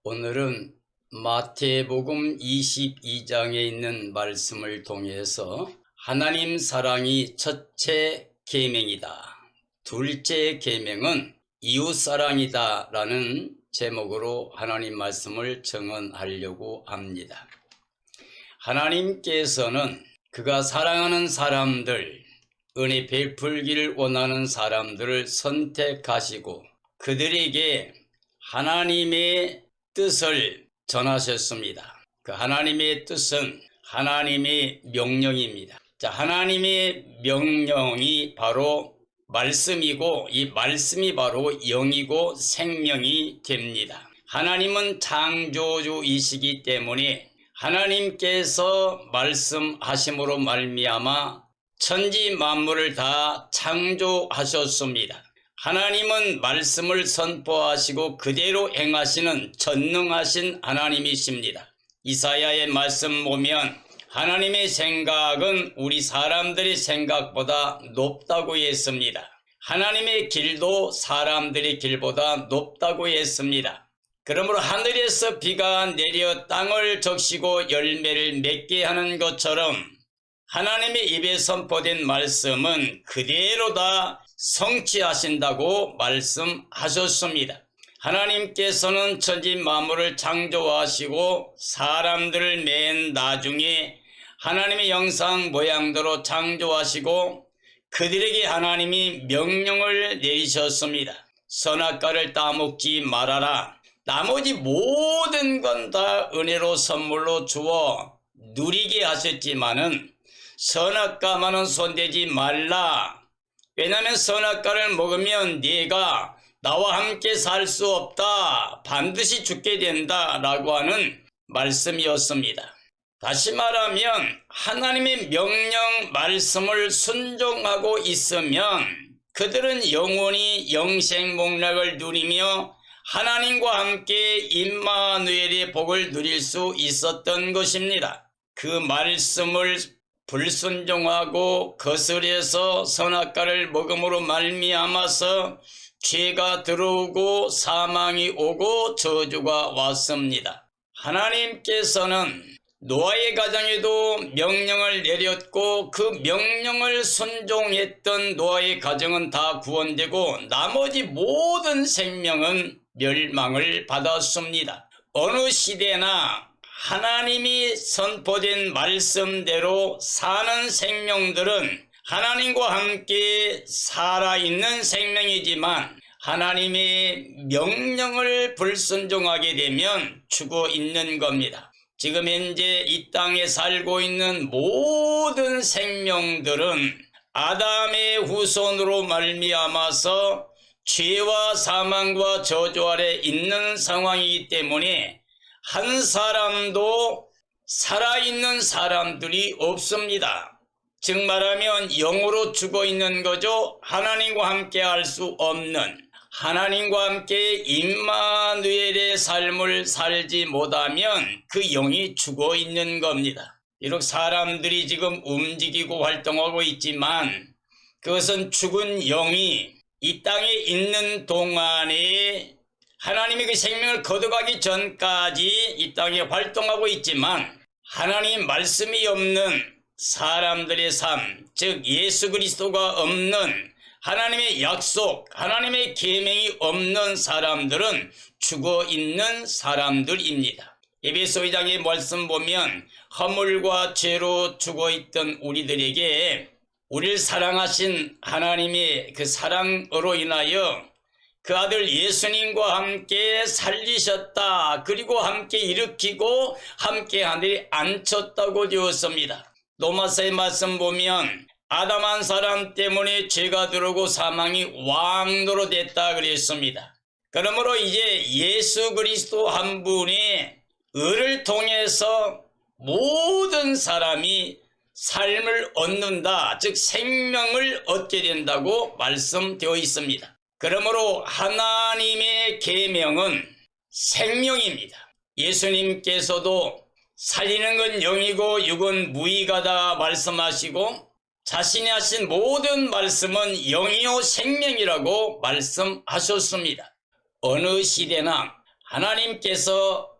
오늘은 마태복음 22장에 있는 말씀을 통해서 하나님 사랑이 첫째 계명이다, 둘째 계명은 이웃사랑이다 라는 제목으로 하나님 말씀을 증언하려고 합니다. 하나님께서는 그가 사랑하는 사람들, 은혜 베풀기를 원하는 사람들을 선택하시고 그들에게 하나님의 뜻을 전하셨습니다. 그 하나님의 뜻은 하나님의 명령입니다. 하나님의 명령이 바로 말씀이고 이 말씀이 바로 영이고 생명이 됩니다. 하나님은 창조주이시기 때문에 하나님께서 말씀하심으로 말미암아 천지 만물을 다 창조하셨습니다. 하나님은 말씀을 선포하시고 그대로 행하시는 전능하신 하나님이십니다. 이사야의 말씀 보면 하나님의 생각은 우리 사람들의 생각보다 높다고 했습니다. 하나님의 길도 사람들의 길보다 높다고 했습니다. 그러므로 하늘에서 비가 내려 땅을 적시고 열매를 맺게 하는 것처럼 하나님의 입에 선포된 말씀은 그대로 다 성취하신다고 말씀하셨습니다. 하나님께서는 천지 만물을 창조하시고 사람들을 맨 나중에 하나님의 형상 모양대로 창조하시고 그들에게 하나님이 명령을 내리셨습니다. 선악과를 따먹지 말아라. 나머지 모든 건 다 은혜로 선물로 주어 누리게 하셨지만은 선악과만은 손대지 말라. 왜냐하면 선악과를 먹으면 네가 나와 함께 살 수 없다, 반드시 죽게 된다 라고 하는 말씀이었습니다. 다시 말하면 하나님의 명령 말씀을 순종하고 있으면 그들은 영원히 영생복락을 누리며 하나님과 함께 임마누엘의 복을 누릴 수 있었던 것입니다. 그 말씀을 불순종하고 거스려서 선악과를 먹음으로 말미암아서 죄가 들어오고 사망이 오고 저주가 왔습니다. 하나님께서는 노아의 가정에도 명령을 내렸고 그 명령을 순종했던 노아의 가정은 다 구원되고 나머지 모든 생명은 멸망을 받았습니다. 어느 시대나 하나님이 선포된 말씀대로 사는 생명들은 하나님과 함께 살아있는 생명이지만 하나님의 명령을 불순종하게 되면 죽어 있는 겁니다. 지금 현재 이 땅에 살고 있는 모든 생명들은 아담의 후손으로 말미암아서 죄와 사망과 저주 아래 있는 상황이기 때문에 한 사람도 살아있는 사람들이 없습니다. 즉 말하면 영으로 죽어 있는 거죠. 하나님과 함께 할 수 없는, 하나님과 함께 임마누엘의 삶을 살지 못하면 그 영이 죽어 있는 겁니다. 비록 사람들이 지금 움직이고 활동하고 있지만 그것은 죽은 영이 이 땅에 있는 동안에 하나님이 그 생명을 거둬가기 전까지 이 땅에 활동하고 있지만 하나님 말씀이 없는 사람들의 삶, 즉 예수 그리스도가 없는 하나님의 약속, 하나님의 계명이 없는 사람들은 죽어 있는 사람들입니다. 에베소 2장의 말씀 보면 허물과 죄로 죽어 있던 우리들에게 우리를 사랑하신 하나님의 그 사랑으로 인하여 그 아들 예수님과 함께 살리셨다. 그리고 함께 일으키고 함께 하늘에 앉혔다고 되었습니다. 로마서의 말씀 보면 아담 한 사람 때문에 죄가 들어오고 사망이 왕노로 됐다 그랬습니다. 그러므로 이제 예수 그리스도 한 분의 의를 통해서 모든 사람이 삶을 얻는다, 즉 생명을 얻게 된다고 말씀되어 있습니다. 그러므로 하나님의 계명은 생명입니다. 예수님께서도 살리는 건 영이고 육은 무의가다 말씀하시고 자신이 하신 모든 말씀은 영이요 생명이라고 말씀하셨습니다. 어느 시대나 하나님께서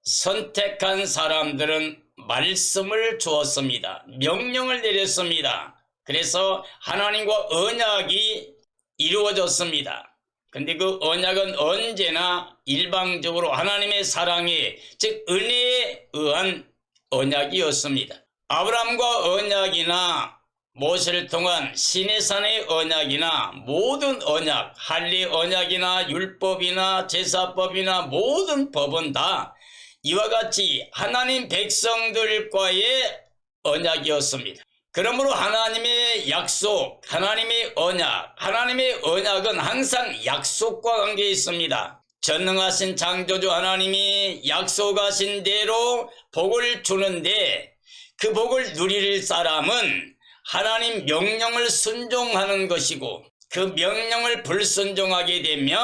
선택한 사람들은 말씀을 주었습니다. 명령을 내렸습니다. 그래서 하나님과 언약이 이루어졌습니다. 근데 그 언약은 언제나 일방적으로 하나님의 사랑에, 즉 은혜에 의한 언약이었습니다. 아브라함과 언약이나 모세를 통한 시내산의 언약이나 모든 언약, 할례 언약이나 율법이나 제사법이나 모든 법은 다 이와 같이 하나님 백성들과의 언약이었습니다. 그러므로 하나님의 약속, 하나님의 언약은 항상 약속과 관계에 있습니다. 전능하신 창조주 하나님이 약속하신 대로 복을 주는데 그 복을 누릴 사람은 하나님 명령을 순종하는 것이고 그 명령을 불순종하게 되면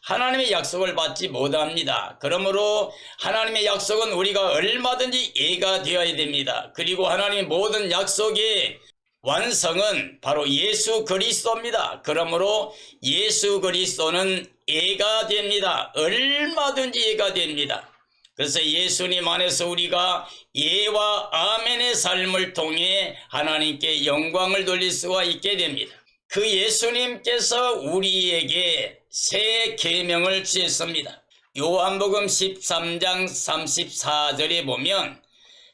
하나님의 약속을 받지 못합니다. 그러므로 하나님의 약속은 우리가 얼마든지 이해가 되어야 됩니다. 그리고 하나님의 모든 약속의 완성은 바로 예수 그리스도입니다. 그러므로 예수 그리스도는 이해가 됩니다. 얼마든지 이해가 됩니다. 그래서 예수님 안에서 우리가 예와 아멘의 삶을 통해 하나님께 영광을 돌릴 수가 있게 됩니다. 그 예수님께서 우리에게 새 계명을 주셨습니다. 요한복음 13장 34절에 보면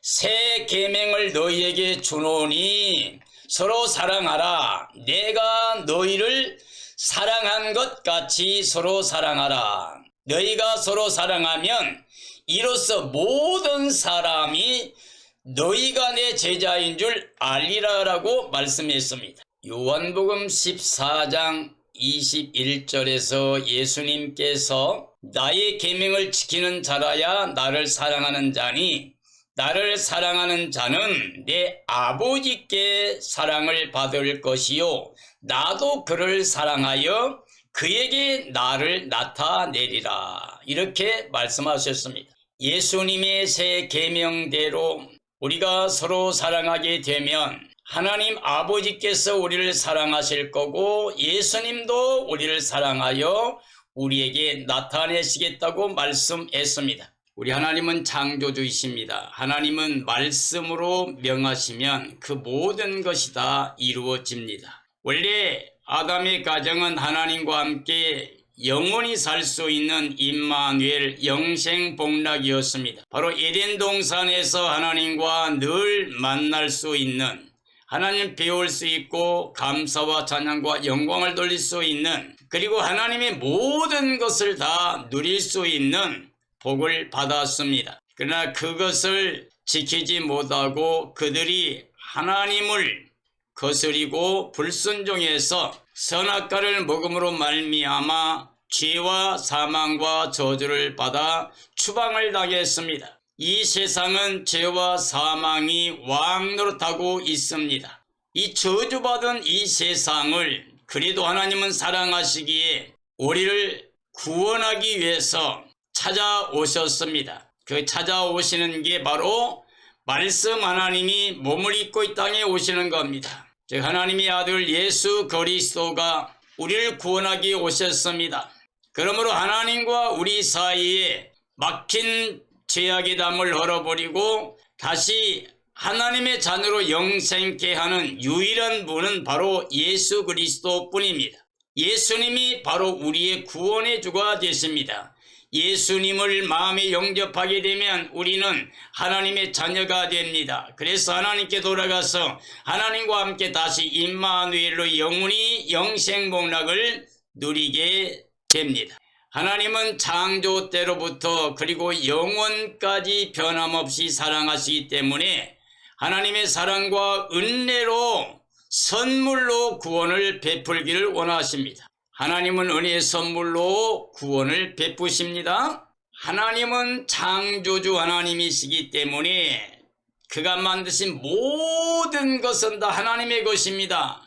새 계명을 너희에게 주노니 서로 사랑하라. 내가 너희를 사랑한 것 같이 서로 사랑하라. 너희가 서로 사랑하면 이로써 모든 사람이 너희가 내 제자인 줄 알리라라고 말씀했습니다. 요한복음 14장 21절에서 예수님께서 나의 계명을 지키는 자라야 나를 사랑하는 자니 나를 사랑하는 자는 내 아버지께 사랑을 받을 것이요 나도 그를 사랑하여 그에게 나를 나타내리라 이렇게 말씀하셨습니다. 예수님의 새 계명대로 우리가 서로 사랑하게 되면 하나님 아버지께서 우리를 사랑하실 거고 예수님도 우리를 사랑하여 우리에게 나타내시겠다고 말씀했습니다. 우리 하나님은 창조주이십니다. 하나님은 말씀으로 명하시면 그 모든 것이 다 이루어집니다. 원래 아담의 가정은 하나님과 함께 영원히 살 수 있는 임마누엘 영생복락이었습니다. 바로 에덴 동산에서 하나님과 늘 만날 수 있는, 하나님 배울 수 있고 감사와 찬양과 영광을 돌릴 수 있는, 그리고 하나님의 모든 것을 다 누릴 수 있는 복을 받았습니다. 그러나 그것을 지키지 못하고 그들이 하나님을 거스리고 불순종해서 선악과를 먹음으로 말미암아 죄와 사망과 저주를 받아 추방을 당했습니다. 이 세상은 죄와 사망이 왕노릇하고 있습니다. 이 저주받은 이 세상을 그래도 하나님은 사랑하시기에 우리를 구원하기 위해서 찾아오셨습니다. 그 찾아오시는 게 바로 말씀 하나님이 몸을 입고 이 땅에 오시는 겁니다. 즉 하나님의 아들 예수 그리스도가 우리를 구원하기 오셨습니다. 그러므로 하나님과 우리 사이에 막힌 죄악의 담을 헐어버리고 다시 하나님의 자녀로 영생케 하는 유일한 분은 바로 예수 그리스도 뿐입니다. 예수님이 바로 우리의 구원의 주가 되십니다. 예수님을 마음에 영접하게 되면 우리는 하나님의 자녀가 됩니다. 그래서 하나님께 돌아가서 하나님과 함께 다시 임마누엘로 영원히 영생복락을 누리게 됩니다. 하나님은 창조 때로부터 그리고 영원까지 변함없이 사랑하시기 때문에 하나님의 사랑과 은혜로 선물로 구원을 베풀기를 원하십니다. 하나님은 은혜의 선물로 구원을 베푸십니다. 하나님은 창조주 하나님이시기 때문에 그가 만드신 모든 것은 다 하나님의 것입니다.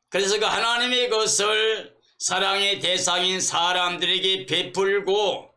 그래서 그 하나님의 것을 사랑의 대상인 사람들에게 베풀고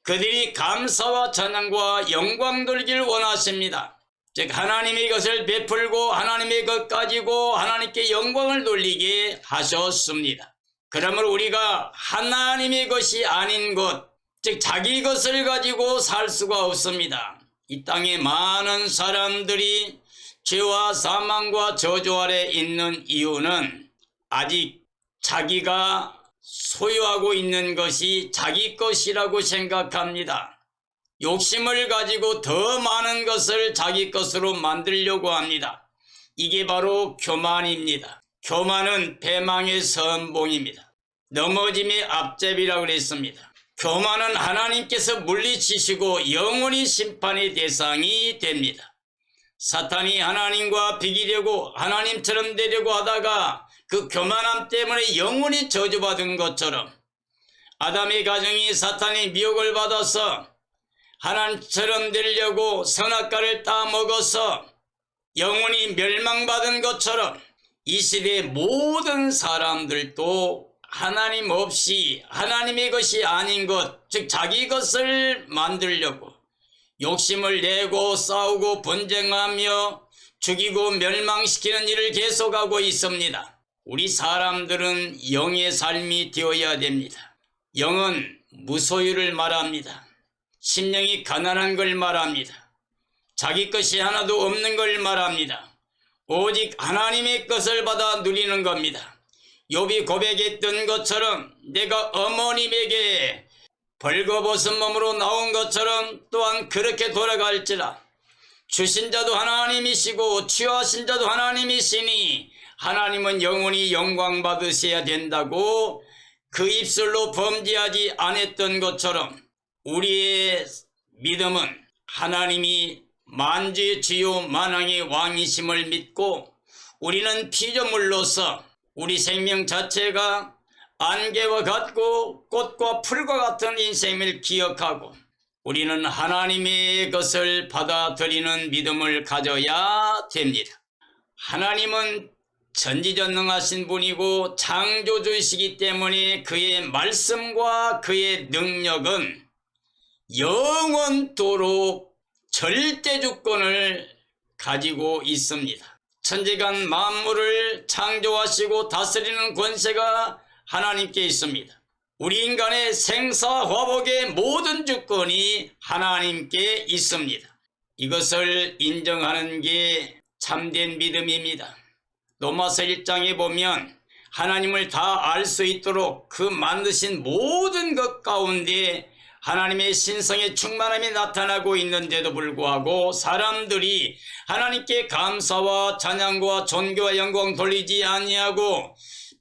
그들이 감사와 찬양과 영광 돌기를 원하십니다. 즉 하나님의 것을 베풀고 하나님의 것 가지고 하나님께 영광을 돌리게 하셨습니다. 그러므로 우리가 하나님의 것이 아닌 것, 즉 자기 것을 가지고 살 수가 없습니다. 이 땅에 많은 사람들이 죄와 사망과 저주 아래 있는 이유는 아직 자기가 소유하고 있는 것이 자기 것이라고 생각합니다. 욕심을 가지고 더 많은 것을 자기 것으로 만들려고 합니다. 이게 바로 교만입니다. 교만은 패망의 선봉입니다. 넘어짐의 앞제비라고 그랬습니다. 교만은 하나님께서 물리치시고 영원히 심판의 대상이 됩니다. 사탄이 하나님과 비기려고 하나님처럼 되려고 하다가 그 교만함 때문에 영원히 저주받은 것처럼 아담의 가정이 사탄의 미혹을 받아서 하나님처럼 되려고 선악과를 따먹어서 영원히 멸망받은 것처럼 이 시대의 모든 사람들도 하나님 없이 하나님의 것이 아닌 것, 즉 자기 것을 만들려고 욕심을 내고 싸우고 분쟁하며 죽이고 멸망시키는 일을 계속하고 있습니다. 우리 사람들은 영의 삶이 되어야 됩니다. 영은 무소유를 말합니다. 심령이 가난한 걸 말합니다. 자기 것이 하나도 없는 걸 말합니다. 오직 하나님의 것을 받아 누리는 겁니다. 욥이 고백했던 것처럼 내가 어머님에게 벌거벗은 몸으로 나온 것처럼 또한 그렇게 돌아갈지라. 주신 자도 하나님이시고 취하신 자도 하나님이시니 하나님은 영원히 영광 받으셔야 된다고 그 입술로 범죄하지 않았던 것처럼 우리의 믿음은 하나님이 만주의 주요 만왕의 왕이심을 믿고 우리는 피조물로서 우리 생명 자체가 안개와 같고 꽃과 풀과 같은 인생을 기억하고 우리는 하나님의 것을 받아들이는 믿음을 가져야 됩니다. 하나님은 전지전능하신 분이고 창조주이시기 때문에 그의 말씀과 그의 능력은 영원토록 절대주권을 가지고 있습니다. 천지간 만물을 창조하시고 다스리는 권세가 하나님께 있습니다. 우리 인간의 생사화복의 모든 주권이 하나님께 있습니다. 이것을 인정하는 게 참된 믿음입니다. 로마서 1장에 보면 하나님을 다 알 수 있도록 그 만드신 모든 것 가운데 하나님의 신성의 충만함이 나타나고 있는데도 불구하고 사람들이 하나님께 감사와 찬양과 존귀와 영광 돌리지 아니하고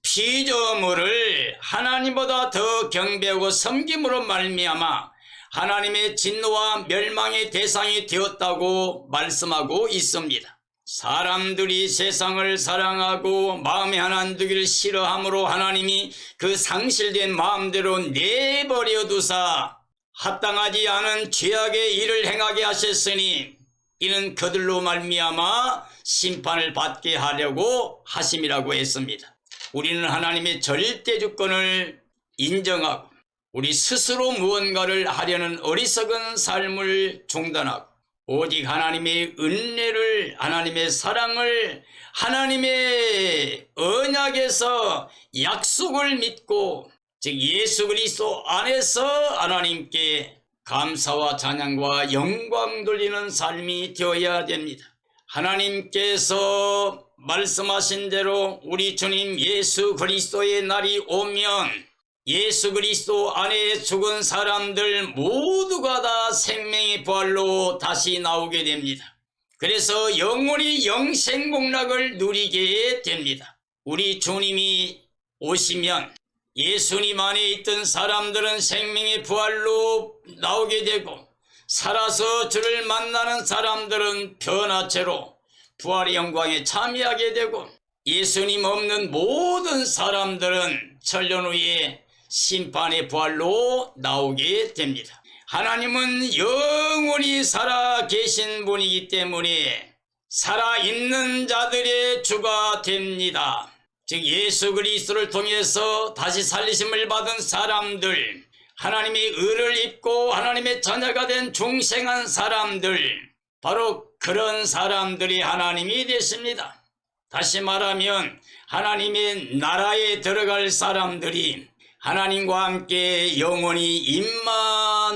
피조물을 하나님보다 더 경배하고 섬김으로 말미암아 하나님의 진노와 멸망의 대상이 되었다고 말씀하고 있습니다. 사람들이 세상을 사랑하고 마음에 하나님 두기를 싫어함으로 하나님이 그 상실된 마음대로 내버려 두사 합당하지 않은 죄악의 일을 행하게 하셨으니 이는 그들로 말미암아 심판을 받게 하려고 하심이라고 했습니다. 우리는 하나님의 절대주권을 인정하고 우리 스스로 무언가를 하려는 어리석은 삶을 중단하고 오직 하나님의 은혜를 하나님의 사랑을 하나님의 언약에서 약속을 믿고 즉 예수 그리스도 안에서 하나님께 감사와 찬양과 영광 돌리는 삶이 되어야 됩니다. 하나님께서 말씀하신 대로 우리 주님 예수 그리스도의 날이 오면 예수 그리스도 안에 죽은 사람들 모두가 다 생명의 부활로 다시 나오게 됩니다. 그래서 영원히 영생복락을 누리게 됩니다. 우리 주님이 오시면 예수님 안에 있던 사람들은 생명의 부활로 나오게 되고 살아서 주를 만나는 사람들은 변화체로 부활의 영광에 참여하게 되고 예수님 없는 모든 사람들은 천년 후에 심판의 부활로 나오게 됩니다. 하나님은 영원히 살아 계신 분이기 때문에 살아있는 자들의 주가 됩니다. 즉 예수 그리스도를 통해서 다시 살리심을 받은 사람들, 하나님의 의를 입고 하나님의 자녀가 된 중생한 사람들, 바로 그런 사람들이 하나님이 되십니다. 다시 말하면 하나님의 나라에 들어갈 사람들이 하나님과 함께 영원히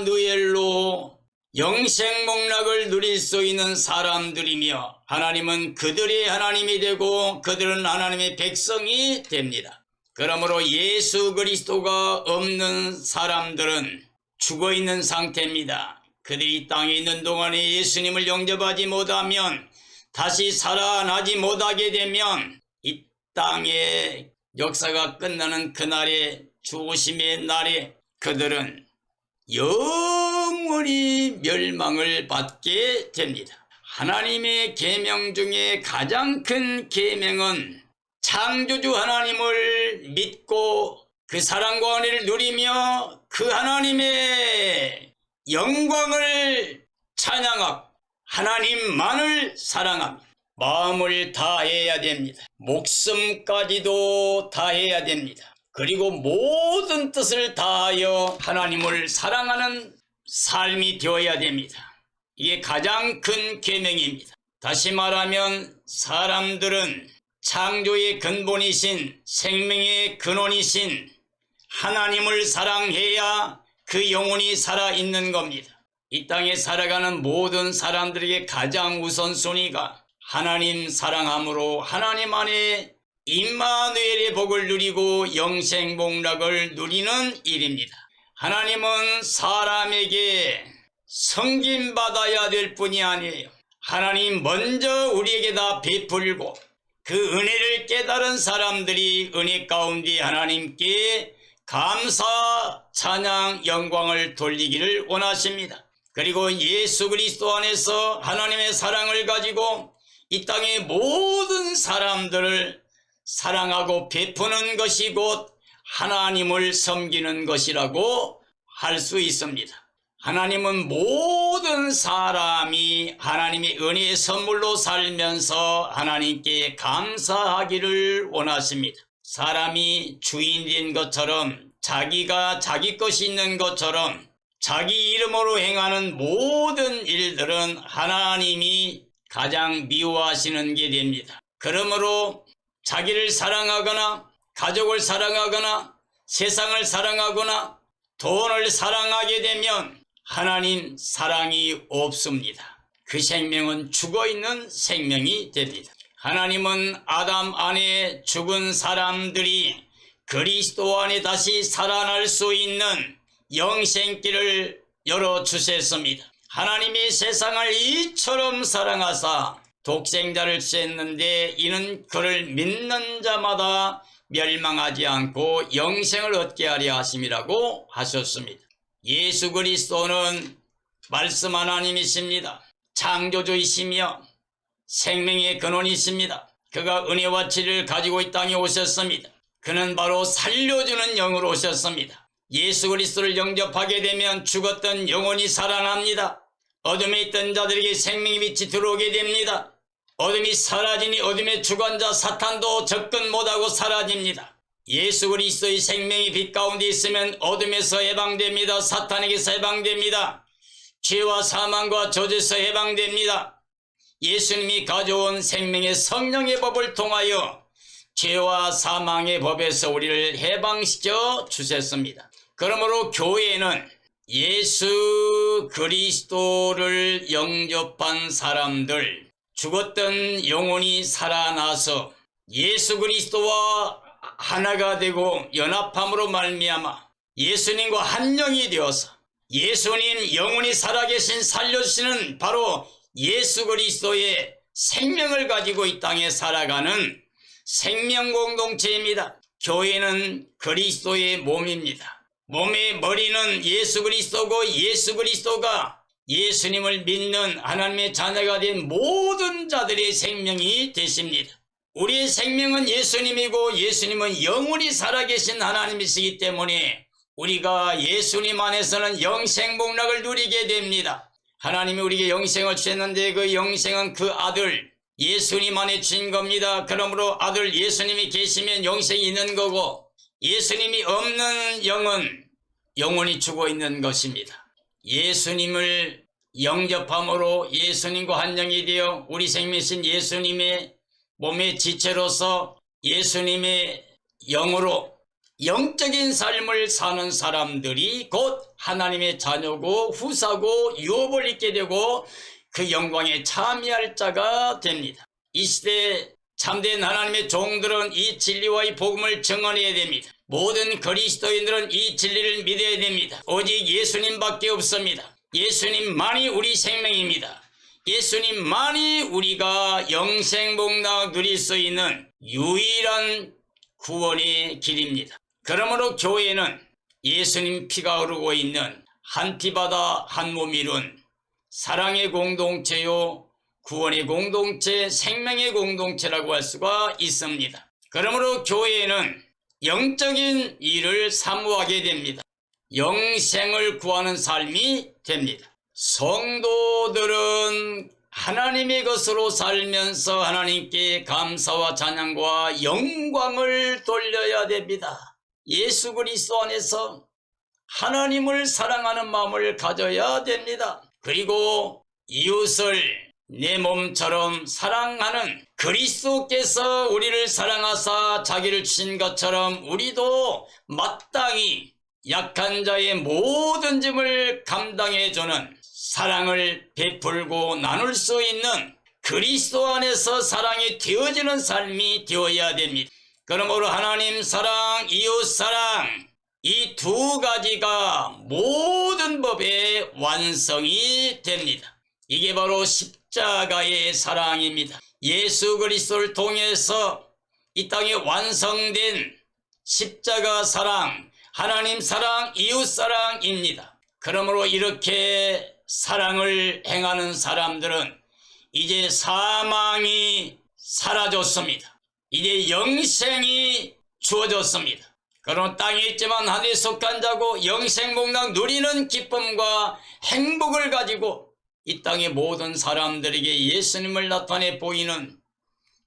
임마누엘로 영생복락을 누릴 수 있는 사람들이며 하나님은 그들의 하나님이 되고 그들은 하나님의 백성이 됩니다. 그러므로 예수 그리스도가 없는 사람들은 죽어있는 상태입니다. 그들이 이 땅에 있는 동안에 예수님을 영접하지 못하면 다시 살아나지 못하게 되면 이 땅의 역사가 끝나는 그날의 죽으심의 날에 그들은 영원히 멸망을 받게 됩니다. 하나님의 계명 중에 가장 큰 계명은 창조주 하나님을 믿고 그 사랑과 은혜를 누리며 그 하나님의 영광을 찬양하고 하나님만을 사랑합니다. 마음을 다해야 됩니다. 목숨까지도 다해야 됩니다. 그리고 모든 뜻을 다하여 하나님을 사랑하는 삶이 되어야 됩니다. 이게 가장 큰 계명입니다. 다시 말하면 사람들은 창조의 근본이신 생명의 근원이신 하나님을 사랑해야 그 영혼이 살아있는 겁니다. 이 땅에 살아가는 모든 사람들에게 가장 우선순위가 하나님 사랑함으로 하나님 안에 임마누엘의 복을 누리고 영생복락을 누리는 일입니다. 하나님은 사람에게 섬김받아야 될 뿐이 아니에요. 하나님 먼저 우리에게 다 베풀고 그 은혜를 깨달은 사람들이 은혜 가운데 하나님께 감사, 찬양, 영광을 돌리기를 원하십니다. 그리고 예수 그리스도 안에서 하나님의 사랑을 가지고 이 땅의 모든 사람들을 사랑하고 베푸는 것이 곧 하나님을 섬기는 것이라고 할 수 있습니다. 하나님은 모든 사람이 하나님의 은혜의 선물로 살면서 하나님께 감사하기를 원하십니다. 사람이 주인인 것처럼 자기가 자기 것이 있는 것처럼 자기 이름으로 행하는 모든 일들은 하나님이 가장 미워하시는 게 됩니다. 그러므로 자기를 사랑하거나 가족을 사랑하거나 세상을 사랑하거나 돈을 사랑하게 되면 하나님 사랑이 없습니다. 그 생명은 죽어있는 생명이 됩니다. 하나님은 아담 안에 죽은 사람들이 그리스도 안에 다시 살아날 수 있는 영생길을 열어주셨습니다. 하나님이 세상을 이처럼 사랑하사 독생자를 주셨는데 이는 그를 믿는 자마다 멸망하지 않고 영생을 얻게 하려 하심이라고 하셨습니다. 예수 그리스도는 말씀 하나님이십니다. 창조주이시며 생명의 근원이십니다. 그가 은혜와 진리를 가지고 이 땅에 오셨습니다. 그는 바로 살려주는 영으로 오셨습니다. 예수 그리스도를 영접하게 되면 죽었던 영혼이 살아납니다. 어둠에 있던 자들에게 생명의 빛이 들어오게 됩니다. 어둠이 사라지니 어둠의 주관자 사탄도 접근 못하고 사라집니다. 예수 그리스도의 생명의 빛 가운데 있으면 어둠에서 해방됩니다. 사탄에게서 해방됩니다. 죄와 사망과 저주에서 해방됩니다. 예수님이 가져온 생명의 성령의 법을 통하여 죄와 사망의 법에서 우리를 해방시켜 주셨습니다. 그러므로 교회는 예수 그리스도를 영접한 사람들, 죽었던 영혼이 살아나서 예수 그리스도와 하나가 되고 연합함으로 말미암아 예수님과 한 영이 되어서 예수님 영혼이 살아계신 살려주시는 바로 예수 그리스도의 생명을 가지고 이 땅에 살아가는 생명 공동체입니다. 교회는 그리스도의 몸입니다. 몸의 머리는 예수 그리스도고 예수 그리스도가 예수님을 믿는 하나님의 자녀가 된 모든 자들의 생명이 되십니다. 우리의 생명은 예수님이고 예수님은 영원히 살아계신 하나님이시기 때문에 우리가 예수님 안에서는 영생복락을 누리게 됩니다. 하나님이 우리에게 영생을 주셨는데 그 영생은 그 아들 예수님 안에 주신 겁니다. 그러므로 아들 예수님이 계시면 영생이 있는 거고 예수님이 없는 영은 영원히 죽어 있는 것입니다. 예수님을 영접함으로 예수님과 한 영이 되어 우리 생명이신 예수님의 몸의 지체로서 예수님의 영으로 영적인 삶을 사는 사람들이 곧 하나님의 자녀고 후사고 유업을 입게 되고 그 영광에 참여할 자가 됩니다. 이 시대에 참된 하나님의 종들은 이 진리와 이 복음을 증언해야 됩니다. 모든 그리스도인들은 이 진리를 믿어야 됩니다. 오직 예수님밖에 없습니다. 예수님만이 우리 생명입니다. 예수님만이 우리가 영생복락 누릴 수 있는 유일한 구원의 길입니다. 그러므로 교회는 예수님 피가 흐르고 있는 한 피바다 한 몸 이룬 사랑의 공동체요, 구원의 공동체, 생명의 공동체라고 할 수가 있습니다. 그러므로 교회는 영적인 일을 사모하게 됩니다. 영생을 구하는 삶이 됩니다. 성도들은 하나님의 것으로 살면서 하나님께 감사와 찬양과 영광을 돌려야 됩니다. 예수 그리스도 안에서 하나님을 사랑하는 마음을 가져야 됩니다. 그리고 이웃을 내 몸처럼 사랑하는 그리스도께서 우리를 사랑하사 자기를 주신 것처럼 우리도 마땅히 약한 자의 모든 짐을 감당해주는 사랑을 베풀고 나눌 수 있는 그리스도 안에서 사랑이 되어지는 삶이 되어야 됩니다. 그러므로 하나님 사랑, 이웃 사랑, 이 두 가지가 모든 법의 완성이 됩니다. 이게 바로 십자가의 사랑입니다. 예수 그리스도를 통해서 이 땅에 완성된 십자가 사랑, 하나님 사랑, 이웃 사랑입니다. 그러므로 이렇게 사랑을 행하는 사람들은 이제 사망이 사라졌습니다. 이제 영생이 주어졌습니다. 그러나 땅에 있지만 하늘에 속한 자고 영생복락 누리는 기쁨과 행복을 가지고 이 땅의 모든 사람들에게 예수님을 나타내 보이는,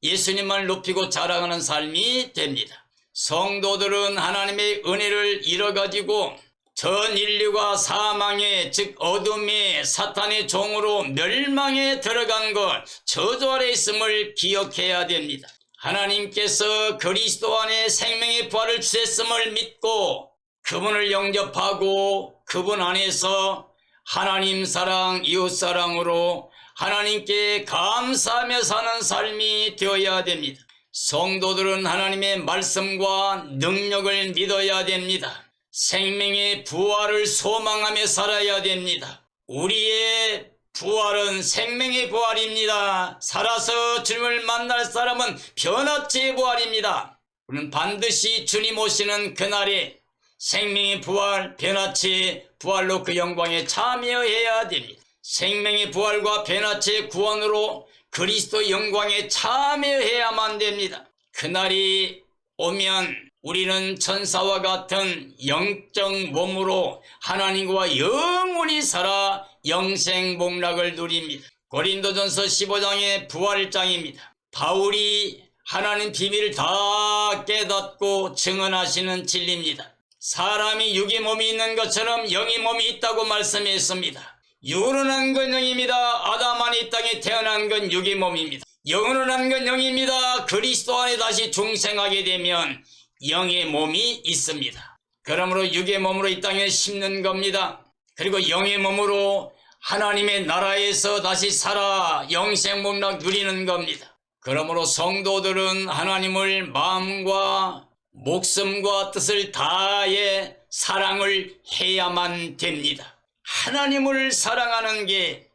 예수님을 높이고 자랑하는 삶이 됩니다. 성도들은 하나님의 은혜를 잃어가지고 전 인류가 사망에, 즉 어둠의 사탄의 종으로 멸망에 들어간 것, 저주 아래 있음을 기억해야 됩니다. 하나님께서 그리스도 안에 생명의 부활을 주셨음을 믿고 그분을 영접하고 그분 안에서 하나님 사랑, 이웃 사랑으로 하나님께 감사하며 사는 삶이 되어야 됩니다. 성도들은 하나님의 말씀과 능력을 믿어야 됩니다. 생명의 부활을 소망하며 살아야 됩니다. 우리의 부활은 생명의 부활입니다. 살아서 주님을 만날 사람은 변화체의 부활입니다. 우리는 반드시 주님 오시는 그날에 생명의 부활, 변화체의 부활로 그 영광에 참여해야 됩니다. 생명의 부활과 변화체의 구원으로 그리스도 영광에 참여해야만 됩니다. 그날이 오면 우리는 천사와 같은 영적 몸으로 하나님과 영원히 살아 영생복락을 누립니다. 고린도전서 15장의 부활장입니다. 바울이 하나님 비밀을 다 깨닫고 증언하시는 진리입니다. 사람이 육의 몸이 있는 것처럼 영의 몸이 있다고 말씀했습니다. 육으로 난 건 영입니다. 아담 안에 이 땅에 태어난 건 육의 몸입니다. 영으로 난 건 영입니다. 그리스도 안에 다시 중생하게 되면 영의 몸이 있습니다. 그러므로 육의 몸으로 이 땅에 심는 겁니다. 그리고 영의 몸으로 하나님의 나라에서 다시 살아 영생복락 누리는 겁니다. 그러므로 성도들은 하나님을 마음과 목숨과 뜻을 다해 사랑을 해야만 됩니다. 하나님을 사랑하는 게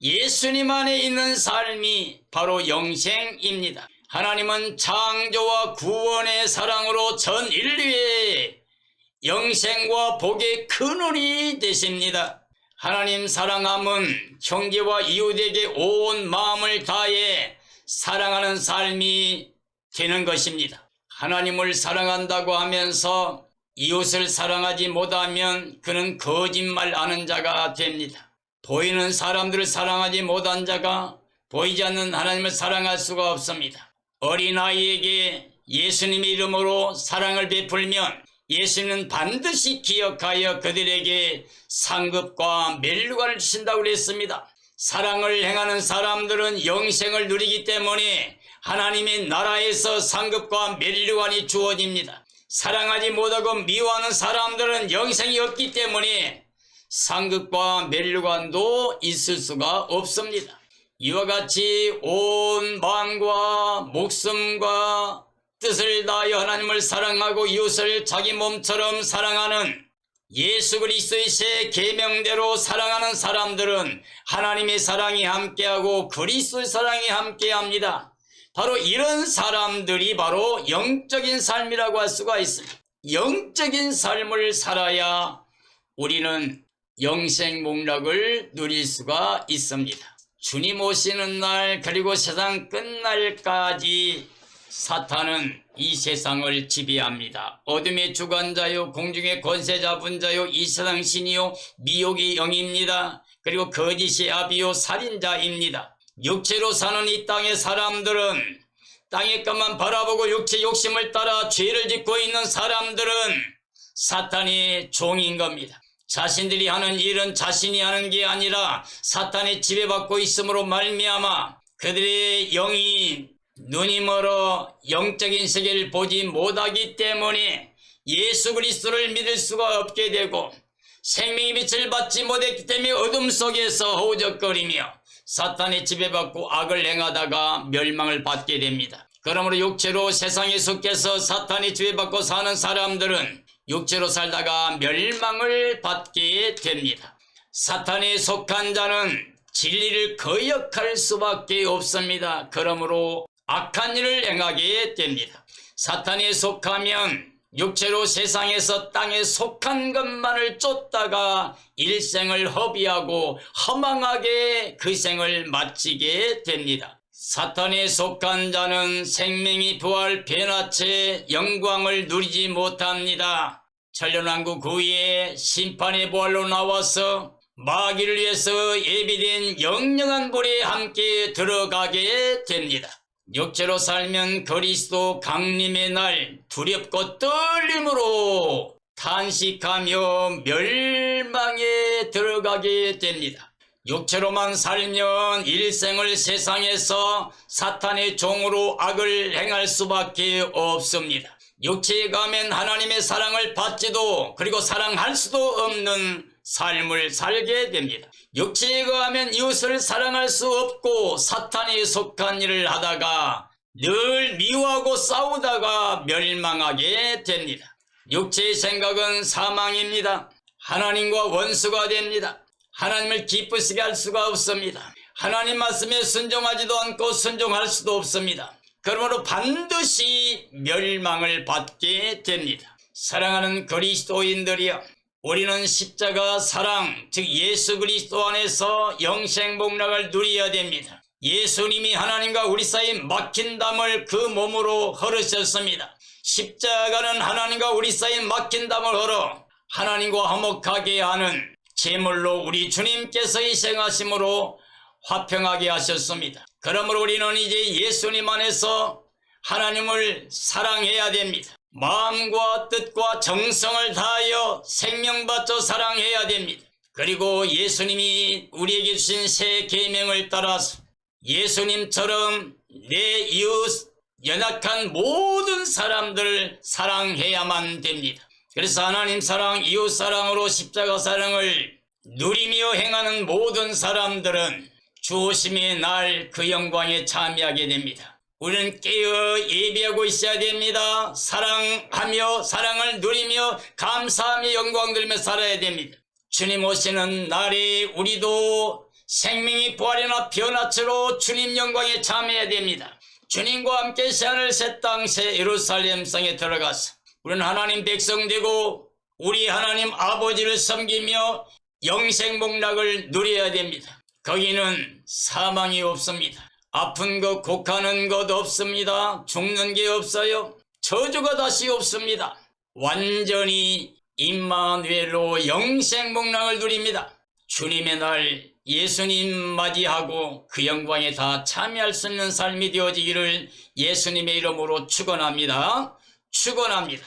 예수님 안에 있는 삶이 바로 영생입니다. 하나님은 창조와 구원의 사랑으로 전 인류의 영생과 복의 근원이 되십니다. 하나님 사랑함은 형제와 이웃에게 온 마음을 다해 사랑하는 삶이 되는 것입니다. 하나님을 사랑한다고 하면서 이웃을 사랑하지 못하면 그는 거짓말하는 자가 됩니다. 보이는 사람들을 사랑하지 못한 자가 보이지 않는 하나님을 사랑할 수가 없습니다. 어린아이에게 예수님의 이름으로 사랑을 베풀면 예수님은 반드시 기억하여 그들에게 상급과 멸류관을 주신다고 그랬습니다. 사랑을 행하는 사람들은 영생을 누리기 때문에 하나님의 나라에서 상급과 멸류관이 주어집니다. 사랑하지 못하고 미워하는 사람들은 영생이 없기 때문에 상급과 멸류관도 있을 수가 없습니다. 이와 같이 온 마음과 목숨과 뜻을 다하여 하나님을 사랑하고 이웃을 자기 몸처럼 사랑하는 예수 그리스도의 새 계명대로 사랑하는 사람들은 하나님의 사랑이 함께하고 그리스도의 사랑이 함께합니다. 바로 이런 사람들이 바로 영적인 삶이라고 할 수가 있습니다. 영적인 삶을 살아야 우리는 영생 목락을 누릴 수가 있습니다. 주님 오시는 날 그리고 세상 끝날까지 사탄은 이 세상을 지배합니다. 어둠의 주관자요 공중의 권세 잡은 자요 이 세상 신이요 미혹의 영입니다. 그리고 거짓의 아비요 살인자입니다. 육체로 사는 이 땅의 사람들은 땅의 것만 바라보고 육체 욕심을 따라 죄를 짓고 있는 사람들은 사탄의 종인 겁니다. 자신들이 하는 일은 자신이 하는 게 아니라 사탄의 지배받고 있음으로 말미암아 그들의 영이 눈이 멀어 영적인 세계를 보지 못하기 때문에 예수 그리스도를 믿을 수가 없게 되고 생명의 빛을 받지 못했기 때문에 어둠 속에서 허우적거리며 사탄의 지배받고 악을 행하다가 멸망을 받게 됩니다. 그러므로 육체로 세상에 속해서 사탄의 지배받고 사는 사람들은 육체로 살다가 멸망을 받게 됩니다. 사탄에 속한 자는 진리를 거역할 수밖에 없습니다. 그러므로 악한 일을 행하게 됩니다. 사탄에 속하면 육체로 세상에서 땅에 속한 것만을 쫓다가 일생을 허비하고 허망하게 그 생을 마치게 됩니다. 사탄에 속한 자는 생명이 부활 변화체 영광을 누리지 못합니다. 천년왕국 후에 심판의 부활로 나와서 마귀를 위해서 예비된 영영한 불에 함께 들어가게 됩니다. 육체로 살면 그리스도 강림의 날 두렵고 떨림으로 탄식하며 멸망에 들어가게 됩니다. 육체로만 살면 일생을 세상에서 사탄의 종으로 악을 행할 수밖에 없습니다. 육체에 가면 하나님의 사랑을 받지도 그리고 사랑할 수도 없는 삶을 살게 됩니다. 육체에 가면 이웃을 사랑할 수 없고 사탄에 속한 일을 하다가 늘 미워하고 싸우다가 멸망하게 됩니다. 육체의 생각은 사망입니다. 하나님과 원수가 됩니다. 하나님을 기쁘시게 할 수가 없습니다. 하나님 말씀에 순종하지도 않고 순종할 수도 없습니다. 그러므로 반드시 멸망을 받게 됩니다. 사랑하는 그리스도인들이여, 우리는 십자가 사랑, 즉 예수 그리스도 안에서 영생 복락을 누려야 됩니다. 예수님이 하나님과 우리 사이 막힌 담을 그 몸으로 헐으셨습니다. 십자가는 하나님과 우리 사이 막힌 담을 헐어 하나님과 화목하게 하는 제물로 우리 주님께서 희생하심으로 화평하게 하셨습니다. 그러므로 우리는 이제 예수님 안에서 하나님을 사랑해야 됩니다. 마음과 뜻과 정성을 다하여 생명 바쳐 사랑해야 됩니다. 그리고 예수님이 우리에게 주신 새 계명을 따라서 예수님처럼 내 이웃 연약한 모든 사람들을 사랑해야만 됩니다. 그래서 하나님 사랑, 이웃 사랑으로 십자가 사랑을 누리며 행하는 모든 사람들은 주 오심의 날 그 영광에 참여하게 됩니다. 우리는 깨어 예비하고 있어야 됩니다. 사랑하며 사랑을 누리며 감사하며 영광 들으며 살아야 됩니다. 주님 오시는 날에 우리도 생명이 부활이나 변화체로 주님 영광에 참여해야 됩니다. 주님과 함께 새하늘 새 땅 새 예루살렘 성에 들어가서 우리는 하나님 백성 되고 우리 하나님 아버지를 섬기며 영생 복락을 누려야 됩니다. 거기는 사망이 없습니다. 아픈 것, 곡하는 것 없습니다. 죽는 게 없어요. 저주가 다시 없습니다. 완전히 임마누엘로 영생 복락을 누립니다. 주님의 날 예수님 맞이하고 그 영광에 다 참여할 수 있는 삶이 되어지기를 예수님의 이름으로 축원합니다. 축원합니다.